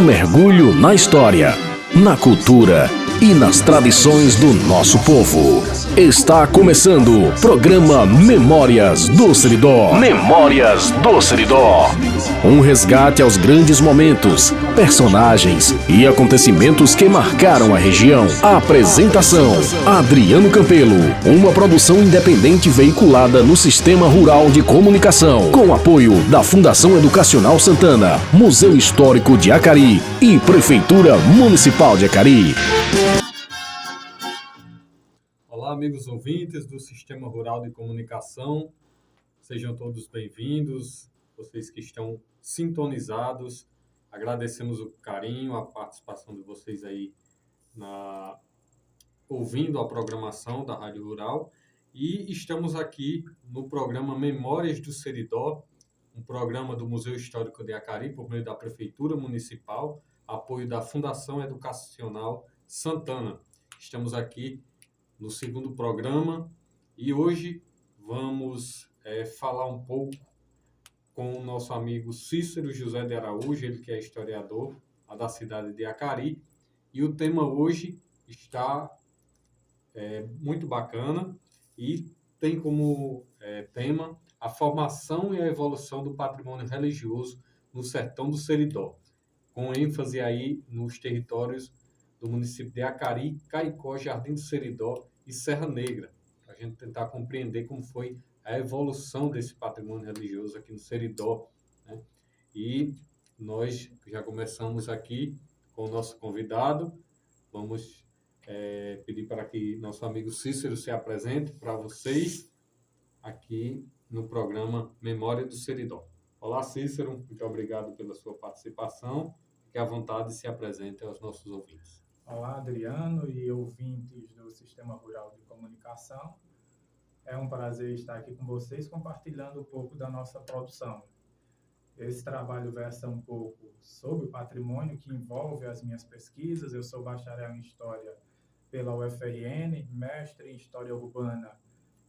mergulho na história, na cultura e nas tradições do nosso povo. Está começando o programa Memórias do Seridó. Memórias do Seridó. Um resgate aos grandes momentos, personagens e acontecimentos que marcaram a região. A apresentação: Adriano Campelo. Uma produção independente veiculada no Sistema Rural de Comunicação, com apoio da Fundação Educacional Santana, Museu Histórico de Acari e Prefeitura Municipal de Acari. Olá, amigos ouvintes do Sistema Rural de Comunicação. Sejam todos bem-vindos. Vocês que estão sintonizados, agradecemos o carinho, a participação de vocês aí ouvindo a programação da Rádio Rural. E estamos aqui no programa Memórias do Seridó, um programa do Museu Histórico de Acari, por meio da Prefeitura Municipal, apoio da Fundação Educacional Santana. Estamos aqui no segundo programa e hoje vamos falar um pouco com o nosso amigo Cícero José de Araújo, ele que é historiador lá da cidade de Acari, e o tema hoje está muito bacana e tem como tema a formação e a evolução do patrimônio religioso no sertão do Seridó, com ênfase aí nos territórios do município de Acari, Caicó, Jardim do Seridó e Serra Negra, para a gente tentar compreender como foi a evolução desse patrimônio religioso aqui no Seridó, né? E nós já começamos aqui com o nosso convidado. Vamos pedir para que nosso amigo Cícero se apresente para vocês aqui no programa Memória do Seridó. Olá, Cícero, muito obrigado pela sua participação. Fique à vontade e se apresente aos nossos ouvintes. Olá, Adriano e ouvintes do Sistema Rural de Comunicação. É um prazer estar aqui com vocês, compartilhando um pouco da nossa produção. Esse trabalho versa um pouco sobre o patrimônio que envolve as minhas pesquisas. Eu sou bacharel em História pela UFRN, mestre em História Urbana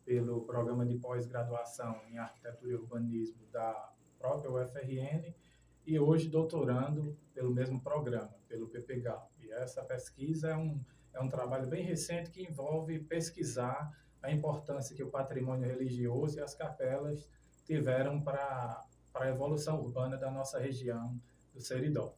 pelo Programa de Pós-Graduação em Arquitetura e Urbanismo da própria UFRN e hoje doutorando pelo mesmo programa, pelo PPGAU. E essa pesquisa é um trabalho bem recente que envolve pesquisar a importância que o patrimônio religioso e as capelas tiveram para a evolução urbana da nossa região do Seridó.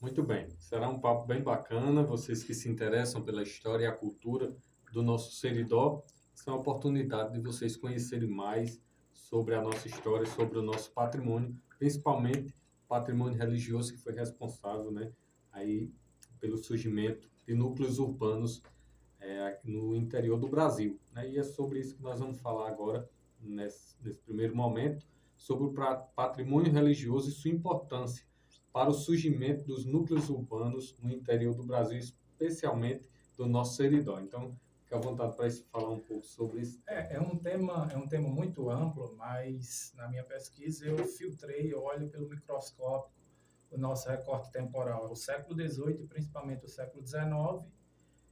Muito bem, será um papo bem bacana. Vocês que se interessam pela história e a cultura do nosso Seridó, essa é uma oportunidade de vocês conhecerem mais sobre a nossa história, sobre o nosso patrimônio, principalmente o patrimônio religioso que foi responsável, né, aí, pelo surgimento de núcleos urbanos no interior do Brasil, né? E é sobre isso que nós vamos falar agora, nesse primeiro momento, sobre o patrimônio religioso e sua importância para o surgimento dos núcleos urbanos no interior do Brasil, especialmente do nosso Seridó. Então, fique à vontade para falar um pouco sobre isso. É um tema muito amplo, mas na minha pesquisa eu filtrei, eu olho pelo microscópio o nosso recorte temporal, é o século XVIII e principalmente o século XIX,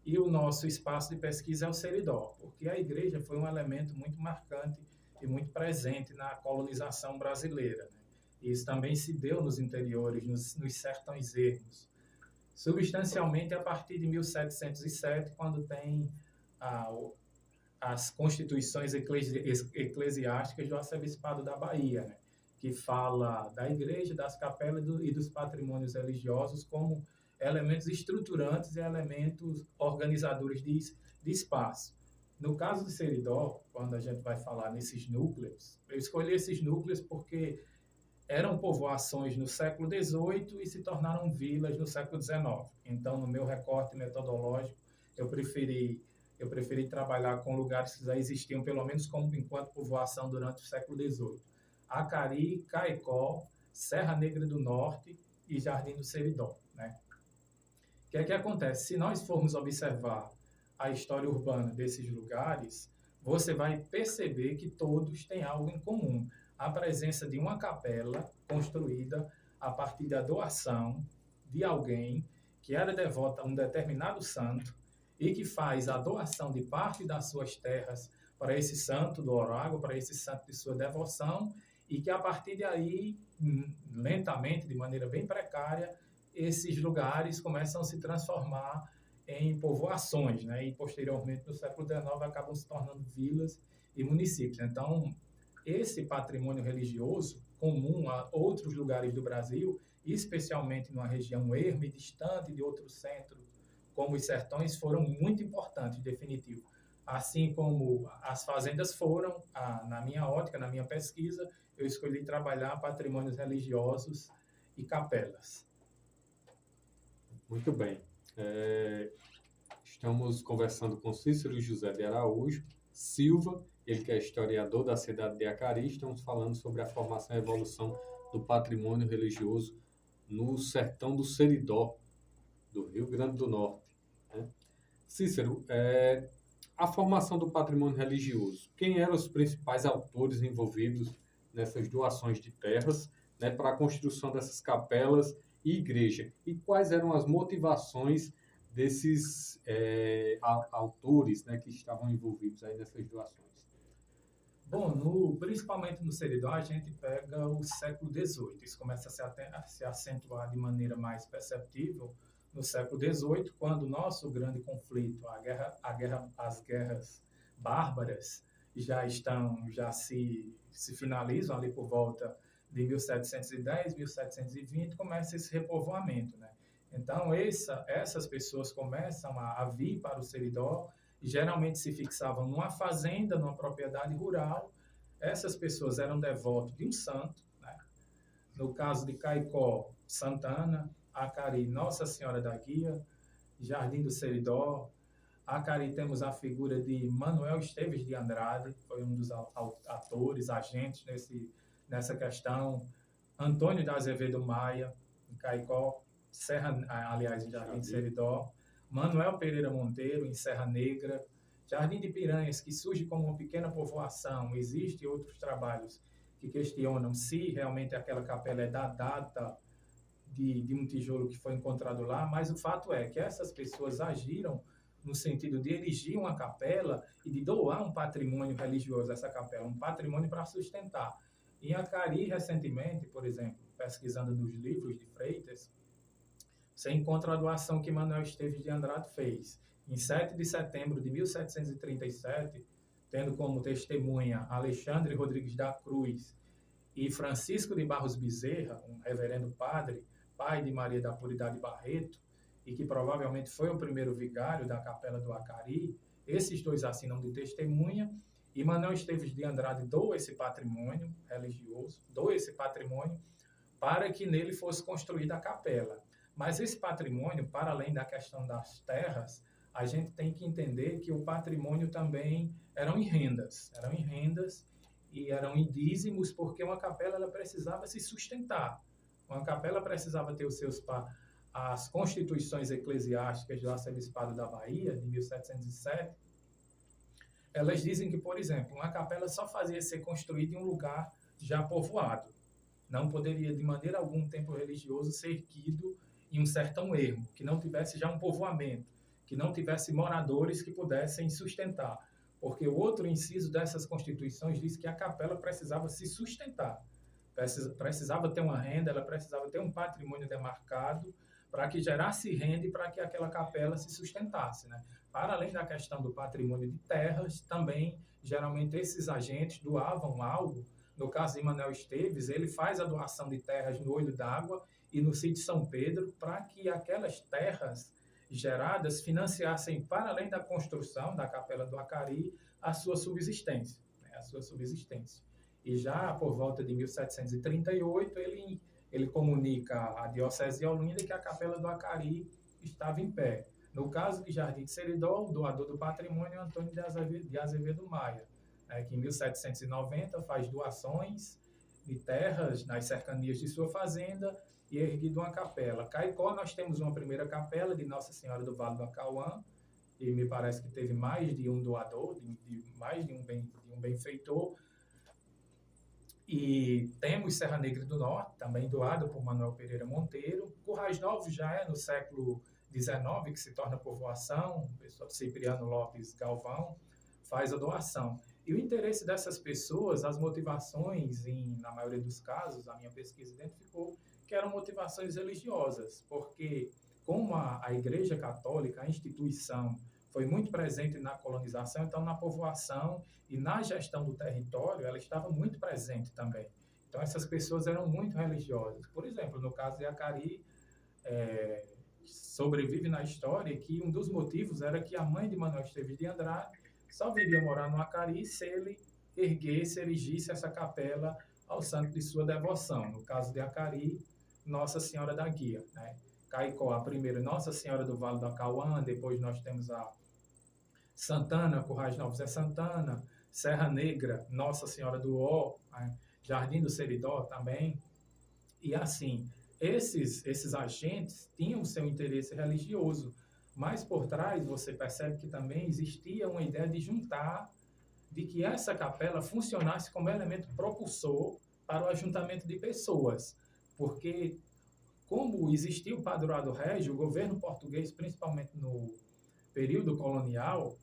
e o nosso espaço de pesquisa é o Seridó, porque a igreja foi um elemento muito marcante e muito presente na colonização brasileira, né? E isso também se deu nos interiores, nos sertões ermos, substancialmente a partir de 1707, quando tem as constituições eclesiásticas do arcebispado da Bahia, né? Que fala da igreja, das capelas e dos patrimônios religiosos como elementos estruturantes e elementos organizadores de espaço. No caso do Seridó, quando a gente vai falar nesses núcleos, eu escolhi esses núcleos porque eram povoações no século XVIII e se tornaram vilas no século XIX. Então, no meu recorte metodológico, eu preferi trabalhar com lugares que já existiam, pelo menos enquanto povoação durante o século XVIII. Acari, Caicó, Serra Negra do Norte e Jardim do Seridó, né? O que é que acontece? Se nós formos observar a história urbana desses lugares, você vai perceber que todos têm algo em comum. A presença de uma capela construída a partir da doação de alguém que era devoto a um determinado santo e que faz a doação de parte das suas terras para esse santo do oráculo, para esse santo de sua devoção, e que a partir de aí, lentamente, de maneira bem precária, esses lugares começam a se transformar em povoações, né? E posteriormente, no século XIX, acabam se tornando vilas e municípios. Então, esse patrimônio religioso, comum a outros lugares do Brasil, especialmente numa região erma e distante de outro centro, como os sertões, foram muito importantes, definitivo. Assim como as fazendas foram, na minha ótica, na minha pesquisa, eu escolhi trabalhar patrimônios religiosos e capelas. Muito bem. Estamos conversando com Cícero José de Araújo Silva, ele que é historiador da cidade de Acari. Estamos falando sobre a formação e evolução do patrimônio religioso no sertão do Seridó, do Rio Grande do Norte, né? Cícero, a formação do patrimônio religioso, quem eram os principais autores envolvidos nessas doações de terras, né, para a construção dessas capelas e igreja? E quais eram as motivações desses autores, né, que estavam envolvidos aí nessas doações? Bom, principalmente no Seridó, a gente pega o século XVIII. Isso começa a se acentuar de maneira mais perceptível no século XVIII, quando o nosso grande conflito, as guerras bárbaras, já se finalizam ali por volta de 1710, 1720, começa esse repovoamento, né? Então, essas pessoas começam a vir para o Seridó, e geralmente se fixavam numa fazenda, numa propriedade rural. Essas pessoas eram devotos de um santo, né? No caso de Caicó, Santana; Acari, Nossa Senhora da Guia; Jardim do Seridó. Acari temos a figura de Manuel Esteves de Andrade, foi um dos atores, agentes nessa questão. Antônio de Azevedo Maia, em Caicó, em Jardim do Seridó. Manuel Pereira Monteiro, em Serra Negra. Jardim de Piranhas, que surge como uma pequena povoação. Existem outros trabalhos que questionam se realmente aquela capela é da data de um tijolo que foi encontrado lá, mas o fato é que essas pessoas agiram no sentido de erigir uma capela e de doar um patrimônio religioso a essa capela, um patrimônio para sustentar. Em Acari, recentemente, por exemplo, pesquisando nos livros de Freitas, você encontra a doação que Manuel Esteves de Andrade fez. Em 7 de setembro de 1737, tendo como testemunha Alexandre Rodrigues da Cruz e Francisco de Barros Bezerra, um reverendo padre, pai de Maria da Puridade Barreto, e que provavelmente foi o primeiro vigário da Capela do Acari, esses dois assinam de testemunha, e Manuel Esteves de Andrade doa esse patrimônio religioso, doa esse patrimônio para que nele fosse construída a capela. Mas esse patrimônio, para além da questão das terras, a gente tem que entender que o patrimônio também eram em rendas e eram em dízimos, porque uma capela ela precisava se sustentar. Uma capela precisava ter as constituições eclesiásticas do Arcebispado da Bahia, de 1707, elas dizem que, por exemplo, uma capela só fazia ser construída em um lugar já povoado. Não poderia, de maneira alguma, um templo religioso ser erguido em um sertão ermo, que não tivesse já um povoamento, que não tivesse moradores que pudessem sustentar. Porque o outro inciso dessas constituições diz que a capela precisava se sustentar, precisava ter uma renda, ela precisava ter um patrimônio demarcado para que gerasse renda e para que aquela capela se sustentasse, né? Para além da questão do patrimônio de terras, também, geralmente, esses agentes doavam algo. No caso de Manuel Esteves, ele faz a doação de terras no Olho d'Água e no sítio São Pedro, para que aquelas terras geradas financiassem, para além da construção da Capela do Acari, a sua subsistência, né? A sua subsistência. E já por volta de 1738, ele comunica à Diocese de Olinda que a Capela do Acari estava em pé. No caso de Jardim de Seridó, o doador do patrimônio é Antônio de Azevedo Maia, que em 1790 faz doações de terras nas cercanias de sua fazenda e erguido uma capela. Caicó, nós temos uma primeira capela de Nossa Senhora do Vale do Acauã, e me parece que teve mais de um doador, mais de um benfeitor. E temos Serra Negra do Norte, também doado por Manuel Pereira Monteiro. Currais Novos já é no século XIX, que se torna povoação, o pessoal Cipriano Lopes Galvão faz a doação. E o interesse dessas pessoas, as motivações, na maioria dos casos, a minha pesquisa identificou que eram motivações religiosas, porque como a Igreja Católica, a instituição, foi muito presente na colonização, então na povoação e na gestão do território, ela estava muito presente também. Então essas pessoas eram muito religiosas. Por exemplo, no caso de Acari, sobrevive na história que um dos motivos era que a mãe de Manuel Esteves de Andrade só viria morar no Acari se ele erigisse essa capela ao santo de sua devoção. No caso de Acari, Nossa Senhora da Guia, né? Caicó, a primeira Nossa Senhora do Vale do Acauã, depois nós temos a Santana, Currais Novos é Santana, Serra Negra, Nossa Senhora do Ó, né? Jardim do Seridó também. E assim, esses agentes tinham seu interesse religioso, mas por trás você percebe que também existia uma ideia de juntar, de que essa capela funcionasse como elemento propulsor para o ajuntamento de pessoas, porque como existia o padroado régio, o governo português, principalmente no período colonial,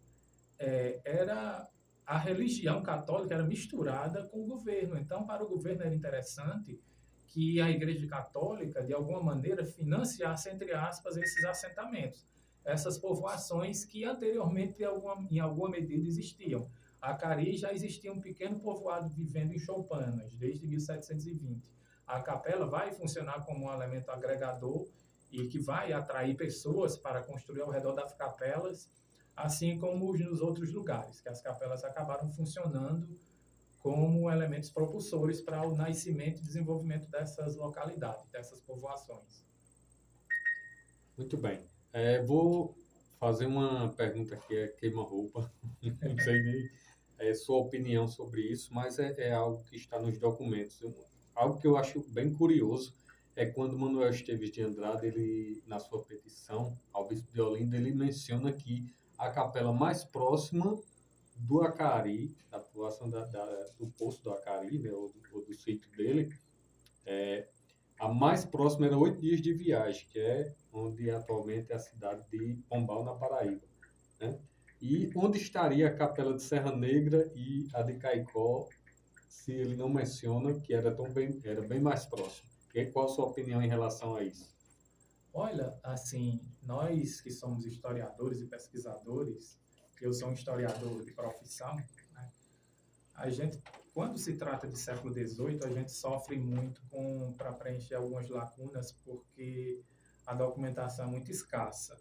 era a religião católica era misturada com o governo. Então, para o governo era interessante que a Igreja Católica, de alguma maneira, financiasse, entre aspas, esses assentamentos, essas povoações que anteriormente, em alguma medida, existiam. A Acari já existia um pequeno povoado vivendo em choupanas, desde 1720. A capela vai funcionar como um elemento agregador e que vai atrair pessoas para construir ao redor das capelas, assim como nos outros lugares, que as capelas acabaram funcionando como elementos propulsores para o nascimento e desenvolvimento dessas localidades, dessas povoações. Muito bem. Vou fazer uma pergunta que é queima-roupa. Não sei nem sua opinião sobre isso, mas é algo que está nos documentos. Algo que eu acho bem curioso é quando Manuel Esteves de Andrade, ele, na sua petição ao bispo de Olinda, ele menciona que a capela mais próxima do Acari, da população do poço do Acari, né, ou do sítio dele, a mais próxima era 8 dias de viagem, que é onde atualmente é a cidade de Pombal, na Paraíba, né? E onde estaria a capela de Serra Negra e a de Caicó, se ele não menciona que era bem mais próximo? Qual a sua opinião em relação a isso? Olha, assim, nós que somos historiadores e pesquisadores, eu sou um historiador de profissão, né? A gente, quando se trata de século XVIII, a gente sofre muito para preencher algumas lacunas, porque a documentação é muito escassa.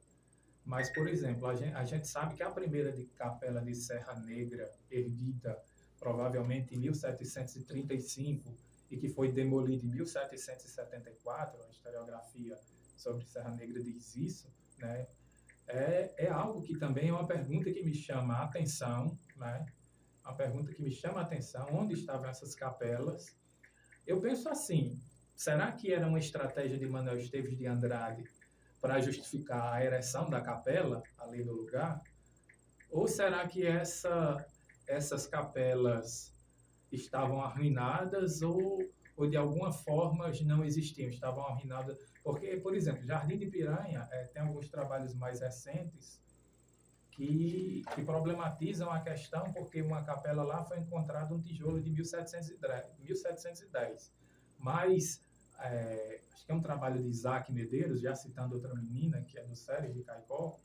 Mas, por exemplo, a gente sabe que a primeira capela de Serra Negra, erguida provavelmente em 1735 e que foi demolida em 1774, a historiografia sobre Serra Negra diz isso, né? É algo que também é uma pergunta que me chama a atenção, né? Uma pergunta que me chama a atenção, onde estavam essas capelas? Eu penso assim, será que era uma estratégia de Manuel Esteves de Andrade para justificar a ereção da capela ali no lugar? Ou será que essas capelas estavam arruinadas ou de alguma forma não existiam, estavam arruinadas? Porque, por exemplo, Jardim de Piranha tem alguns trabalhos mais recentes que problematizam a questão, porque uma capela lá foi encontrado um tijolo de 1710. Mas, acho que é um trabalho de Isaac Medeiros, já citando outra menina, que é do Séries de Caicó,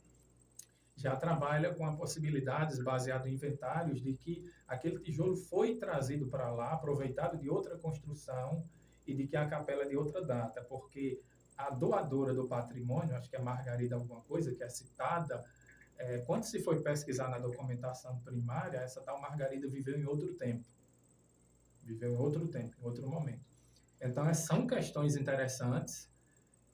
já trabalha com a possibilidades, baseado em inventários, de que aquele tijolo foi trazido para lá, aproveitado de outra construção, e de que a capela é de outra data, porque a doadora do patrimônio, acho que é Margarida alguma coisa, que é citada, quando se foi pesquisar na documentação primária, essa tal Margarida viveu em outro tempo. Viveu em outro momento. Então, são questões interessantes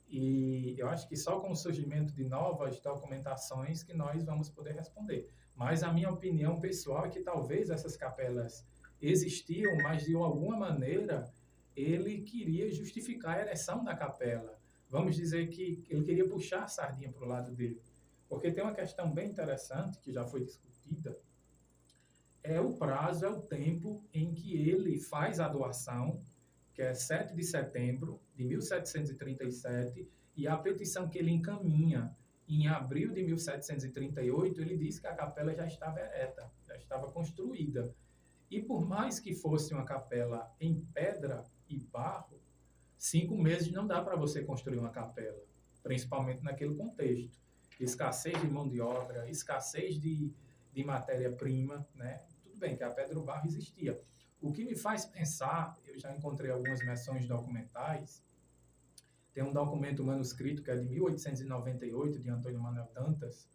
e eu acho que só com o surgimento de novas documentações que nós vamos poder responder. Mas a minha opinião pessoal é que talvez essas capelas existiam, mas de alguma maneira ele queria justificar a ereção da capela. Vamos dizer que ele queria puxar a sardinha para o lado dele. Porque tem uma questão bem interessante, que já foi discutida, é o prazo, é o tempo em que ele faz a doação, que é 7 de setembro de 1737, e a petição que ele encaminha em abril de 1738, ele diz que a capela já estava ereta, já estava construída. E por mais que fosse uma capela em pedra e barro, 5 meses não dá para você construir uma capela, principalmente naquele contexto. Escassez de mão de obra, escassez de matéria-prima, né? Tudo bem que a pedra e o barro existia. O que me faz pensar, eu já encontrei algumas menções documentais, tem um documento manuscrito que é de 1898, de Antônio Manuel Dantas,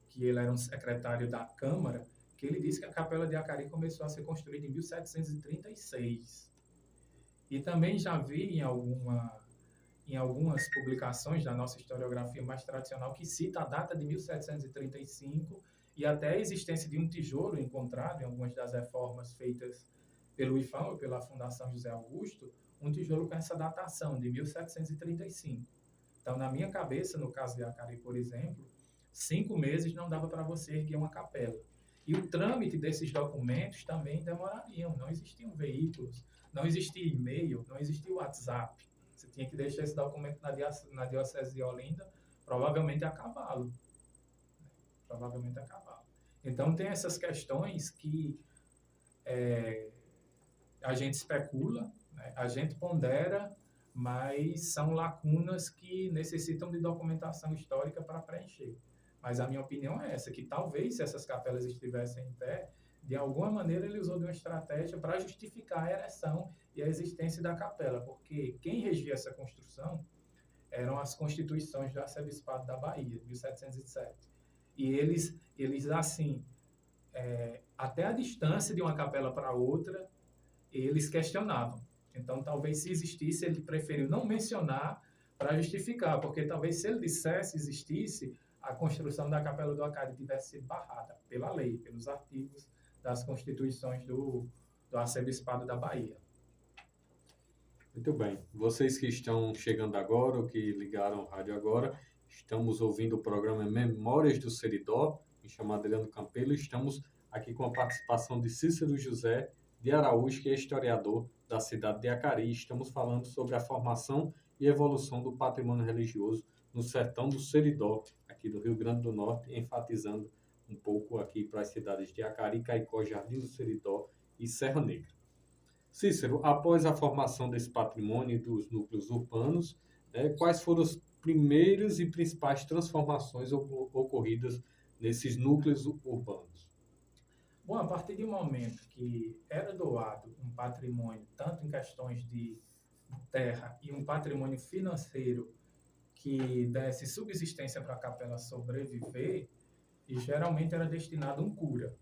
que ele era um secretário da Câmara, que ele disse que a Capela de Acari começou a ser construída em 1736. E também já vi em algumas publicações da nossa historiografia mais tradicional que cita a data de 1735 e até a existência de um tijolo encontrado em algumas das reformas feitas pelo IFAM ou pela Fundação José Augusto, um tijolo com essa datação de 1735. Então, na minha cabeça, no caso de Acari, por exemplo, 5 meses não dava para você erguer uma capela. E o trâmite desses documentos também demorariam, não existiam veículos, não existia e-mail, não existia WhatsApp. Você tinha que deixar esse documento na Diocese de Olinda, provavelmente a cavalo. Provavelmente a cavalo. Então, tem essas questões que a gente especula, né? A gente pondera, mas são lacunas que necessitam de documentação histórica para preencher. Mas a minha opinião é essa, que talvez se essas capelas estivessem em pé, de alguma maneira ele usou de uma estratégia para justificar a ereção e a existência da capela, porque quem regia essa construção eram as constituições do arcebispado da Bahia, de 1707. E eles assim, até a distância de uma capela para outra, eles questionavam. Então, talvez se existisse, ele preferiu não mencionar para justificar, porque talvez se ele dissesse, existisse, a construção da Capela do Acari tivesse sido barrada pela lei, pelos artigos das constituições do arcebispado da Bahia. Muito bem. Vocês que estão chegando agora, ou que ligaram o rádio agora, estamos ouvindo o programa Memórias do Seridó, me chamo Adriano Campelo, e estamos aqui com a participação de Cícero José de Araújo, que é historiador da cidade de Acari. Estamos falando sobre a formação e evolução do patrimônio religioso no sertão do Seridó, aqui do Rio Grande do Norte, enfatizando um pouco aqui para as cidades de Acari, Caicó, Jardim do Seridó e Serra Negra. Cícero, após a formação desse patrimônio e dos núcleos urbanos, quais foram as primeiras e principais transformações ocorridas nesses núcleos urbanos? Bom, a partir do momento que era doado um patrimônio, tanto em questões de terra e um patrimônio financeiro que desse subsistência para a capela sobreviver, e geralmente era destinado a um cura,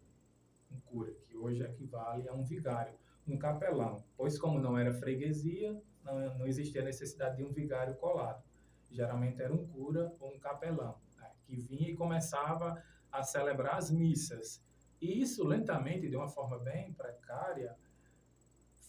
que hoje equivale a um vigário, um capelão, pois como não era freguesia, não existia necessidade de um vigário colado. Geralmente era um cura ou um capelão, né, que vinha e começava a celebrar as missas. E isso, lentamente, de uma forma bem precária,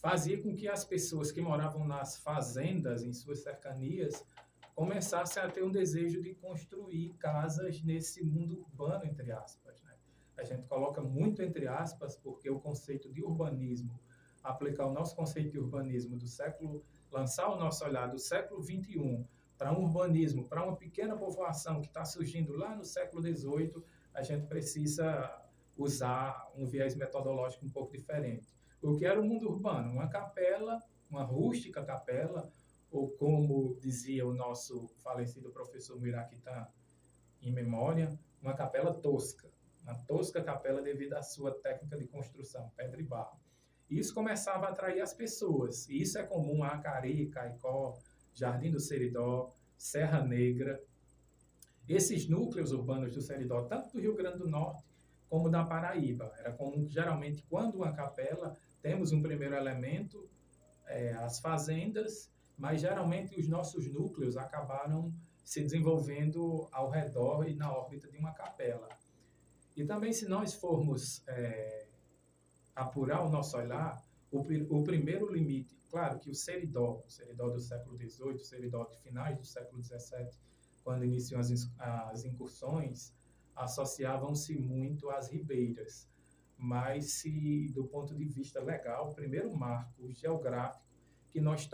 fazia com que as pessoas que moravam nas fazendas, em suas cercanias, começassem a ter um desejo de construir casas nesse mundo urbano, entre aspas, né? A gente coloca muito entre aspas, porque o conceito de urbanismo, aplicar o nosso conceito de urbanismo do século, lançar o nosso olhar do século XXI para um urbanismo, para uma pequena povoação que está surgindo lá no século XVIII, a gente precisa usar um viés metodológico um pouco diferente. O que era o mundo urbano? Uma capela, uma rústica capela, ou como dizia o nosso falecido professor Muiraquitã, em memória, uma capela tosca. Uma tosca capela devido à sua técnica de construção, pedra e barro. E isso começava a atrair as pessoas. E isso é comum a Acari, Caicó, Jardim do Seridó, Serra Negra. Esses núcleos urbanos do Seridó, tanto do Rio Grande do Norte como da Paraíba. Era comum que, geralmente, quando uma capela, temos um primeiro elemento, as fazendas, mas geralmente os nossos núcleos acabaram se desenvolvendo ao redor e na órbita de uma capela. E também, se nós formos apurar o nosso olhar, o primeiro limite, claro que o Seridó do século XVIII, o Seridó de finais do século XVII, quando iniciam as incursões, associavam-se muito às ribeiras. Mas, do ponto de vista legal, o primeiro marco geográfico que nós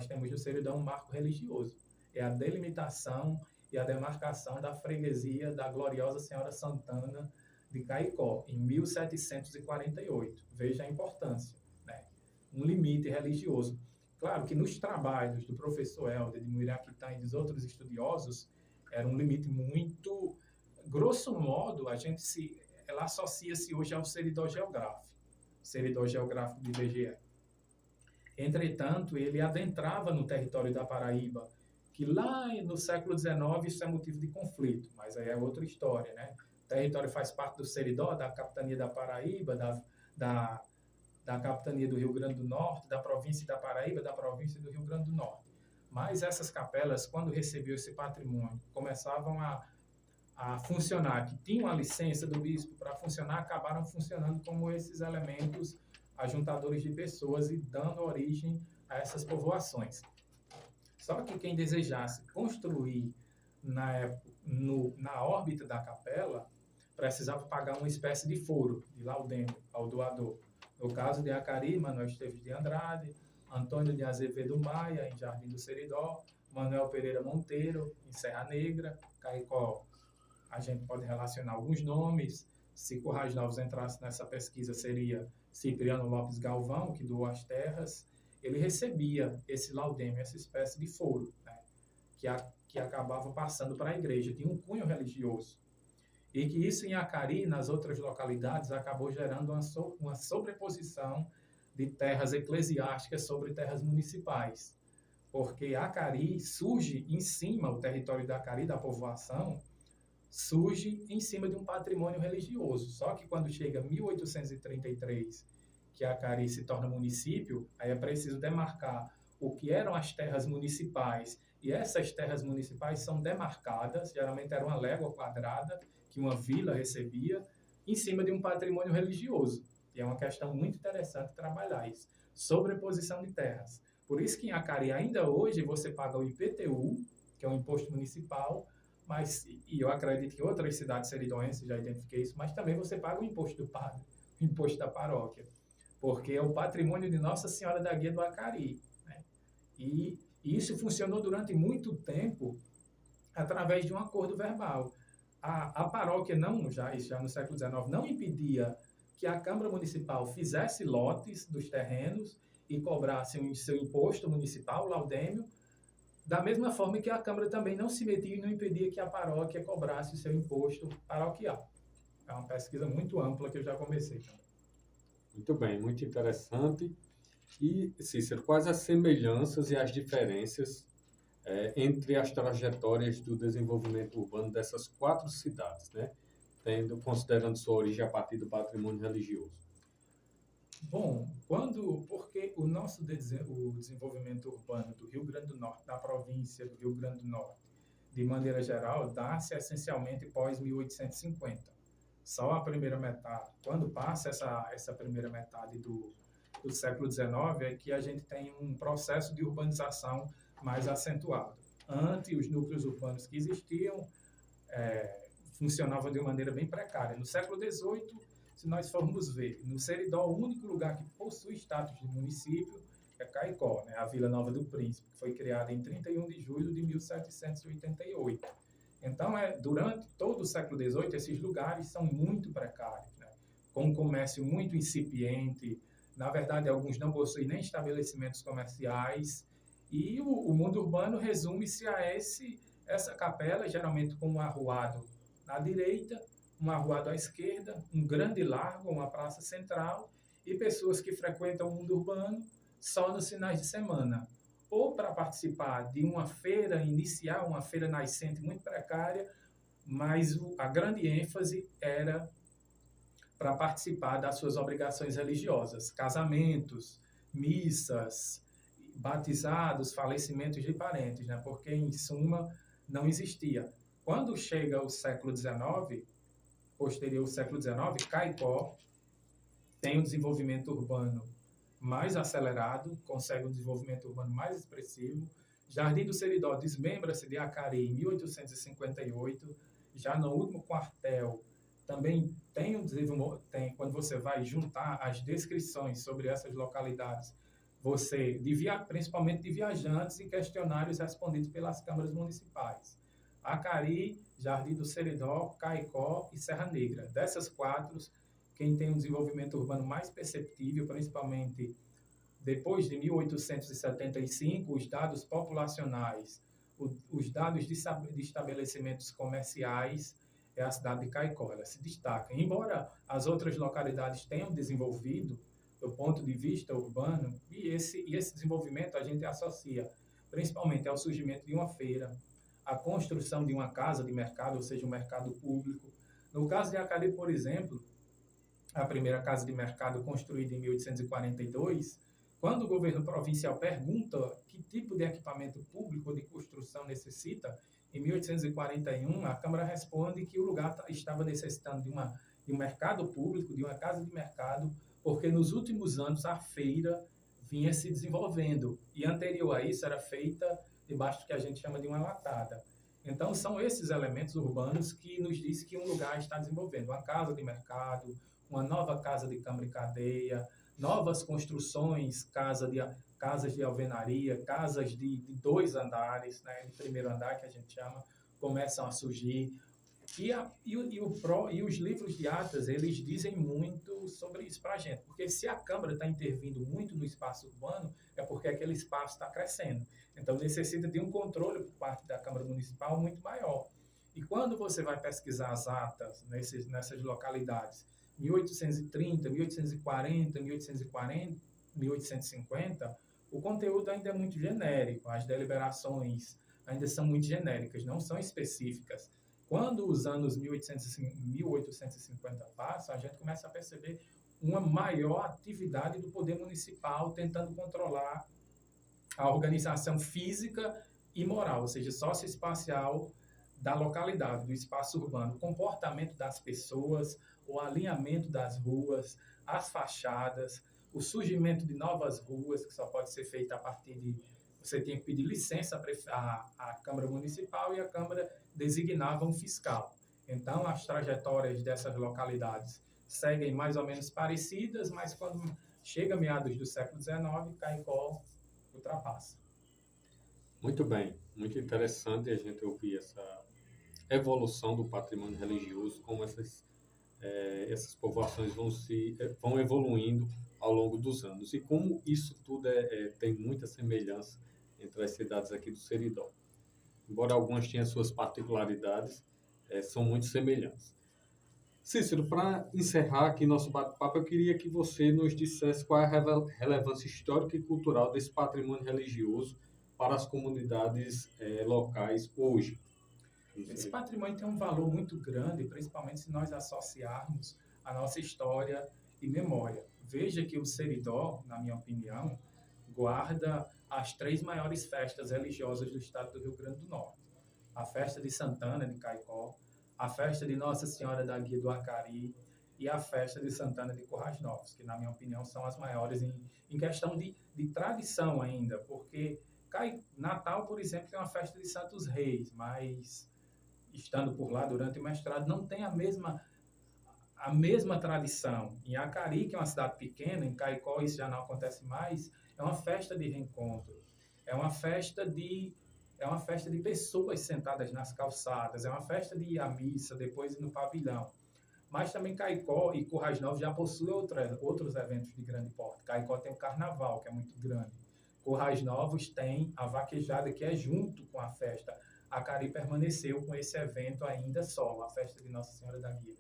temos no Seridó é um marco religioso. É a delimitação e a demarcação da freguesia da gloriosa Senhora Santana, de Caicó, em 1748. Veja a importância, né? Um limite religioso. Claro que nos trabalhos do professor Helder, de Muirapitã e dos outros estudiosos, era um limite muito, grosso modo, ela associa-se hoje ao seridó geográfico do IBGE. Entretanto, ele adentrava no território da Paraíba, que lá no século XIX isso é motivo de conflito, mas aí é outra história, né? O território faz parte do seridó, da capitania da Paraíba, da capitania do Rio Grande do Norte, da província da Paraíba, da província do Rio Grande do Norte. Mas essas capelas, quando recebiam esse patrimônio, começavam a funcionar, que tinham a licença do bispo para funcionar, acabaram funcionando como esses elementos ajuntadores de pessoas e dando origem a essas povoações. Só que quem desejasse construir na órbita da capela precisava pagar uma espécie de foro, de laudêmio, ao doador. No caso de Acari, Manuel Esteves de Andrade, Antônio de Azevedo Maia, em Jardim do Seridó, Manuel Pereira Monteiro, em Serra Negra, Caicó. A gente pode relacionar alguns nomes. Se Currais Novos entrasse nessa pesquisa, seria Cipriano Lopes Galvão, que doou as terras. Ele recebia esse laudêmio, essa espécie de foro, né, que acabava passando para a igreja. Tinha um cunho religioso. E que isso em Acari, nas outras localidades, acabou gerando uma sobreposição de terras eclesiásticas sobre terras municipais. Porque Acari surge em cima, o território da Acari, da povoação, surge em cima de um patrimônio religioso. Só que quando chega 1833, que Acari se torna município, aí é preciso demarcar o que eram as terras municipais. E essas terras municipais são demarcadas, geralmente era uma légua quadrada, que uma vila recebia, em cima de um patrimônio religioso. E é uma questão muito interessante trabalhar isso. Sobreposição de terras. Por isso que em Acari, ainda hoje, você paga o IPTU, que é um imposto municipal, e eu acredito que outras cidades seridóenses já identifiquei isso, mas também você paga o imposto do padre, o imposto da paróquia, porque é o patrimônio de Nossa Senhora da Guia do Acari, né? E isso funcionou durante muito tempo através de um acordo verbal. A paróquia, já no século XIX, não impedia que a Câmara Municipal fizesse lotes dos terrenos e cobrasse o seu imposto municipal, laudêmio, da mesma forma que a Câmara também não se metia e não impedia que a paróquia cobrasse o seu imposto paroquial. É uma pesquisa muito ampla que eu já comecei também. Muito bem, muito interessante. E, Cícero, quais as semelhanças e as diferenças entre as trajetórias do desenvolvimento urbano dessas 4 cidades, né? Considerando sua origem a partir do patrimônio religioso? Bom, porque o desenvolvimento urbano do Rio Grande do Norte, da província do Rio Grande do Norte, de maneira geral, dá-se essencialmente pós 1850. Só a primeira metade, quando passa essa primeira metade do século XIX, é que a gente tem um processo de urbanização mais acentuado. Antes, os núcleos urbanos que existiam funcionavam de uma maneira bem precária. No século XVIII, se nós formos ver, no Seridó, o único lugar que possui status de município é Caicó, né? A Vila Nova do Príncipe, que foi criada em 31 de julho de 1788. Então, durante todo o século XVIII, esses lugares são muito precários, né? Com um comércio muito incipiente. Na verdade, alguns não possuem nem estabelecimentos comerciais. E o mundo urbano resume-se a essa capela, geralmente com um arruado na direita, um arruado à esquerda, um grande largo, uma praça central, e pessoas que frequentam o mundo urbano só nos finais de semana, ou para participar de uma feira inicial, uma feira nascente muito precária, mas a grande ênfase era para participar das suas obrigações religiosas, casamentos, missas, batizados, falecimentos de parentes, né? Porque, em suma, não existia. Quando chega o século XIX, posterior ao século XIX, Caicó tem um desenvolvimento urbano mais acelerado, consegue um desenvolvimento urbano mais expressivo. Jardim do Seridó desmembra-se de Acari em 1858. Já no último quartel, também quando você vai juntar as descrições sobre essas localidades, principalmente de viajantes e questionários respondidos pelas câmaras municipais. Acari, Jardim do Seridó, Caicó e Serra Negra. Dessas 4, quem tem um desenvolvimento urbano mais perceptível, principalmente depois de 1875, os dados populacionais, os dados de estabelecimentos comerciais, é a cidade de Caicó, ela se destaca. Embora as outras localidades tenham desenvolvido do ponto de vista urbano, e esse desenvolvimento a gente associa principalmente ao surgimento de uma feira, a construção de uma casa de mercado, ou seja, um mercado público. No caso de Acari, por exemplo, a primeira casa de mercado construída em 1842, quando o governo provincial pergunta que tipo de equipamento público de construção necessita, em 1841, a Câmara responde que o lugar estava necessitando de um mercado público, de uma casa de mercado, porque nos últimos anos a feira vinha se desenvolvendo, e anterior a isso era feita debaixo do que a gente chama de uma latada. Então, são esses elementos urbanos que nos diz que um lugar está desenvolvendo. Uma casa de mercado, uma nova casa de câmara e cadeia, novas construções, casas de alvenaria, casas de 2 andares, né, de primeiro andar, que a gente chama, começam a surgir. E os livros de atas, eles dizem muito sobre isso para a gente, porque se a Câmara está intervindo muito no espaço urbano, é porque aquele espaço está crescendo. Então, necessita de um controle por parte da Câmara Municipal muito maior. E quando você vai pesquisar as atas nessas localidades, 1830, 1840, 1850, o conteúdo ainda é muito genérico, as deliberações ainda são muito genéricas, não são específicas. Quando os anos 1850 passam, a gente começa a perceber uma maior atividade do poder municipal tentando controlar a organização física e moral, ou seja, socioespacial da localidade, do espaço urbano, o comportamento das pessoas, o alinhamento das ruas, as fachadas, o surgimento de novas ruas, que só pode ser feito a partir de... Você tem que pedir licença à Câmara Municipal e a Câmara designava um fiscal. Então, as trajetórias dessas localidades seguem mais ou menos parecidas, mas quando chega meados do século XIX, Caicó ultrapassa. Muito bem, muito interessante a gente ouvir essa evolução do patrimônio religioso, como essas povoações vão evoluindo ao longo dos anos e como isso tudo tem muita semelhança entre as cidades aqui do Seridó. Embora algumas tenham suas particularidades, são muito semelhantes. Cícero, para encerrar aqui nosso bate-papo, eu queria que você nos dissesse qual é a relevância histórica e cultural desse patrimônio religioso para as comunidades locais hoje. Esse patrimônio tem um valor muito grande, principalmente se nós associarmos a nossa história e memória. Veja que o Seridó, na minha opinião, guarda as 3 maiores festas religiosas do estado do Rio Grande do Norte. A festa de Santana, de Caicó, a festa de Nossa Senhora da Guia do Acari e a festa de Santana de Currais Novos, que, na minha opinião, são as maiores em questão de tradição ainda, porque Natal, por exemplo, tem uma festa de Santos Reis, mas estando por lá durante o mestrado, não tem a mesma tradição. Em Acari, que é uma cidade pequena, em Caicó isso já não acontece mais, é uma festa de reencontro, é uma festa de pessoas sentadas nas calçadas, é uma festa de ir à missa, depois ir no pavilhão. Mas também Caicó e Currais Novos já possuem outros eventos de grande porte. Caicó tem o Carnaval, que é muito grande. Currais Novos tem a vaquejada, que é junto com a festa. Acari permaneceu com esse evento ainda só, a festa de Nossa Senhora da Guia.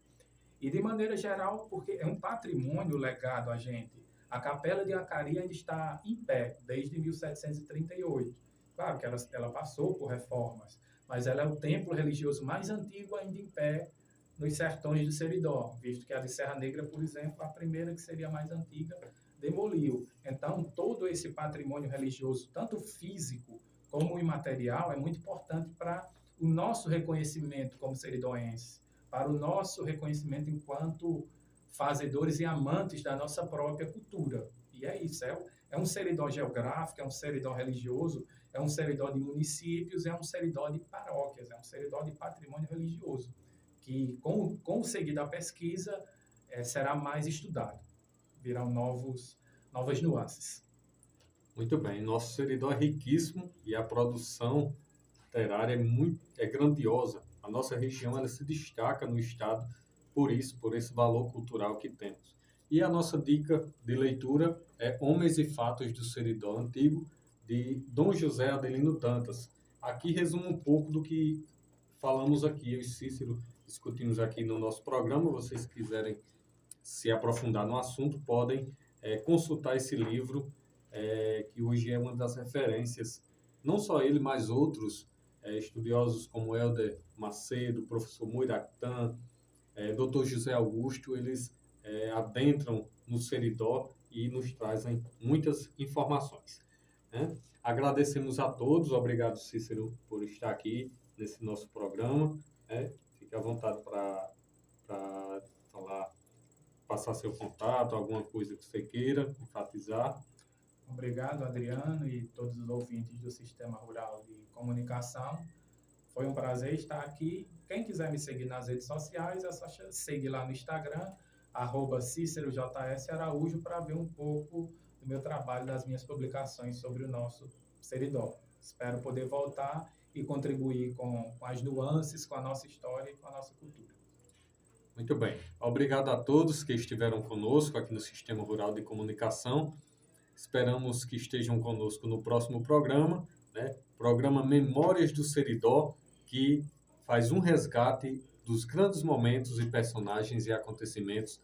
E de maneira geral, porque é um patrimônio legado a gente. A Capela de Acari ainda está em pé, desde 1738. Claro que ela passou por reformas, mas ela é o templo religioso mais antigo ainda em pé nos sertões do Seridó, visto que a de Serra Negra, por exemplo, a primeira, que seria a mais antiga, demoliu. Então, todo esse patrimônio religioso, tanto físico como imaterial, é muito importante para o nosso reconhecimento como seridoense, para o nosso reconhecimento enquanto fazedores e amantes da nossa própria cultura. E é isso, é um Seridó geográfico, é um Seridó religioso, é um Seridó de municípios, é um Seridó de paróquias, é um Seridó de patrimônio religioso, que com o seguir da pesquisa será mais estudado, virão novas nuances. Muito bem, nosso Seridó é riquíssimo e a produção literária é grandiosa. A nossa região ela se destaca no estado por isso, por esse valor cultural que temos. E a nossa dica de leitura é Homens e Fatos do Seridó Antigo, de Dom José Adelino Dantas. Aqui resumo um pouco do que falamos aqui, eu e Cícero discutimos aqui no nosso programa. Vocês quiserem se aprofundar no assunto, podem consultar esse livro, que hoje é uma das referências, não só ele, mas outros estudiosos como Helder Macedo, professor Muiractan, Dr. José Augusto, eles adentram no Seridó e nos trazem muitas informações, né? Agradecemos a todos, obrigado Cícero por estar aqui nesse nosso programa, né? Fique à vontade para falar, passar seu contato, alguma coisa que você queira enfatizar. Obrigado, Adriano, e todos os ouvintes do Sistema Rural de Comunicação. Foi um prazer estar aqui. Quem quiser me seguir nas redes sociais, é só seguir lá no Instagram, @CíceroJS Araújo, para ver um pouco do meu trabalho, das minhas publicações sobre o nosso Seridó. Espero poder voltar e contribuir com as nuances, com a nossa história e com a nossa cultura. Muito bem. Obrigado a todos que estiveram conosco aqui no Sistema Rural de Comunicação. Esperamos que estejam conosco no próximo programa, né? Programa Memórias do Seridó, que faz um resgate dos grandes momentos e personagens e acontecimentos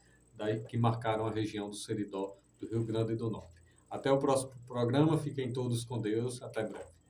que marcaram a região do Seridó do Rio Grande do Norte. Até o próximo programa. Fiquem todos com Deus. Até breve.